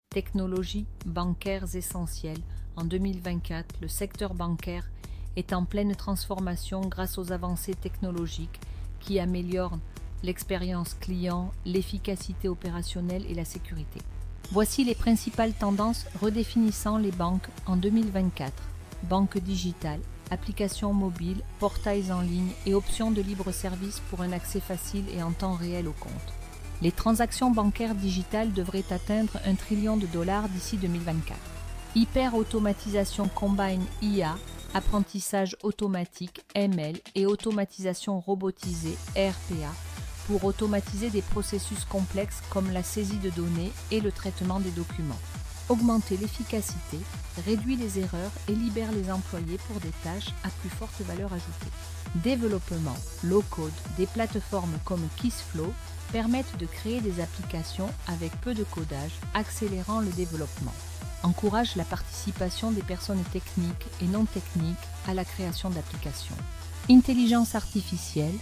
technologies bancaires essentielles. En 2024, le secteur bancaire est en pleine transformation grâce aux avancées technologiques qui améliorent l'expérience client, l'efficacité opérationnelle et la sécurité. Voici les principales tendances redéfinissant les banques en 2024. Banque digitale, applications mobiles, portails en ligne et options de libre service pour un accès facile et en temps réel au compte. Les transactions bancaires digitales devraient atteindre $1 trillion d'ici 2024. Hyper-automatisation combine IA, apprentissage automatique ML et automatisation robotisée RPA pour automatiser des processus complexes comme la saisie de données et le traitement des documents. Augmenter l'efficacité, réduit les erreurs et libère les employés pour des tâches à plus forte valeur ajoutée. Développement, low-code, des plateformes comme KissFlow permettent de créer des applications avec peu de codage, accélérant le développement. Encourage la participation des personnes techniques et non techniques à la création d'applications. Intelligence artificielle,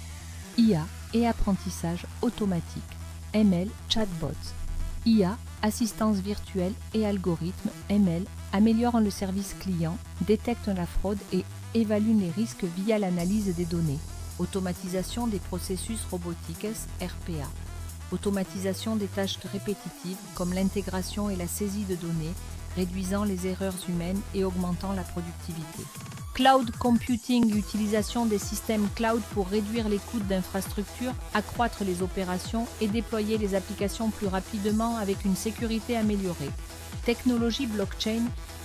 IA et apprentissage automatique, ML chatbots. IA, assistance virtuelle et algorithmes ML améliorent le service client, détectent la fraude et évaluent les risques via l'analyse des données. Automatisation des processus robotiques RPA. Automatisation des tâches répétitives comme l'intégration et la saisie de données, réduisant les erreurs humaines et augmentant la productivité. Cloud computing, utilisation des systèmes cloud pour réduire les coûts d'infrastructure, accroître les opérations et déployer les applications plus rapidement avec une sécurité améliorée. Technologie blockchain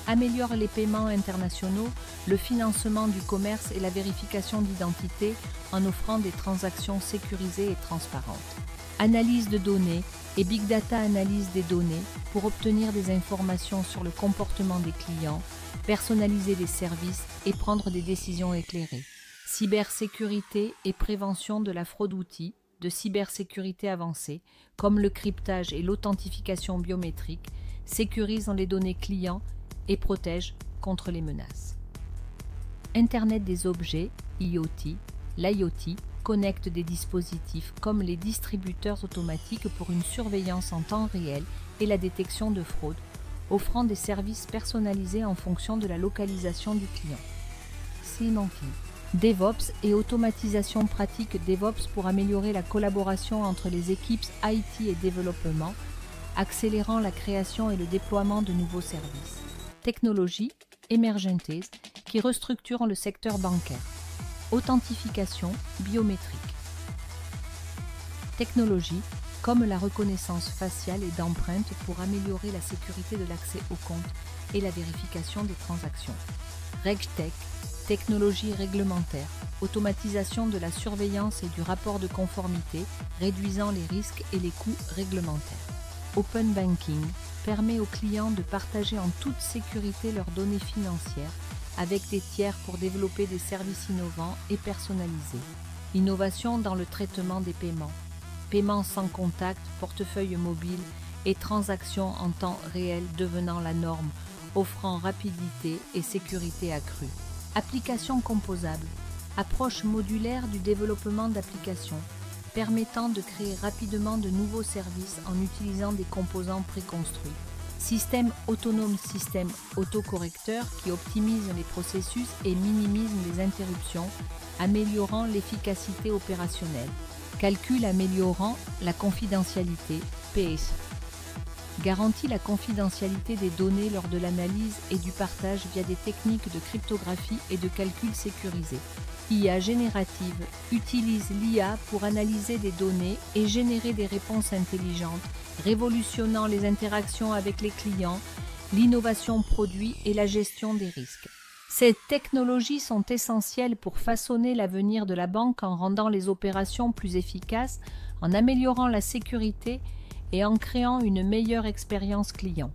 améliore les paiements internationaux, le financement du commerce et la vérification d'identité en offrant des transactions sécurisées et transparentes. Analyse de données et Big Data analyse des données pour obtenir des informations sur le comportement des clients, personnaliser les services et prendre des décisions éclairées. Cybersécurité et prévention de la fraude. Outils de cybersécurité avancés, comme le cryptage et l'authentification biométrique, sécurisent les données clients et protègent contre les menaces. Internet des objets, IoT, l'IoT connecte des dispositifs comme les distributeurs automatiques pour une surveillance en temps réel et la détection de fraude, offrant des services personnalisés en fonction de la localisation du client. Sémantique. DevOps et automatisation pratique DevOps pour améliorer la collaboration entre les équipes IT et développement, accélérant la création et le déploiement de nouveaux services. Technologies émergentes qui restructurent le secteur bancaire. Authentification biométrique. Technologies comme la reconnaissance faciale et d'empreintes pour améliorer la sécurité de l'accès au compte et la vérification des transactions. RegTech, technologie réglementaire, automatisation de la surveillance et du rapport de conformité, réduisant les risques et les coûts réglementaires. Open Banking permet aux clients de partager en toute sécurité leurs données financières avec des tiers pour développer des services innovants et personnalisés. Innovation dans le traitement des paiements. Paiements sans contact, portefeuille mobile et transactions en temps réel devenant la norme, offrant rapidité et sécurité accrue. Applications composables. Approche modulaire du développement d'applications, permettant de créer rapidement de nouveaux services en utilisant des composants préconstruits. Système autonome, système autocorrecteur qui optimise les processus et minimise les interruptions, améliorant l'efficacité opérationnelle. Calcul améliorant la confidentialité, PS. Garantit la confidentialité des données lors de l'analyse et du partage via des techniques de cryptographie et de calcul sécurisé. IA générative utilise l'IA pour analyser des données et générer des réponses intelligentes, révolutionnant les interactions avec les clients, l'innovation produit et la gestion des risques. Ces technologies sont essentielles pour façonner l'avenir de la banque en rendant les opérations plus efficaces, en améliorant la sécurité et en créant une meilleure expérience client.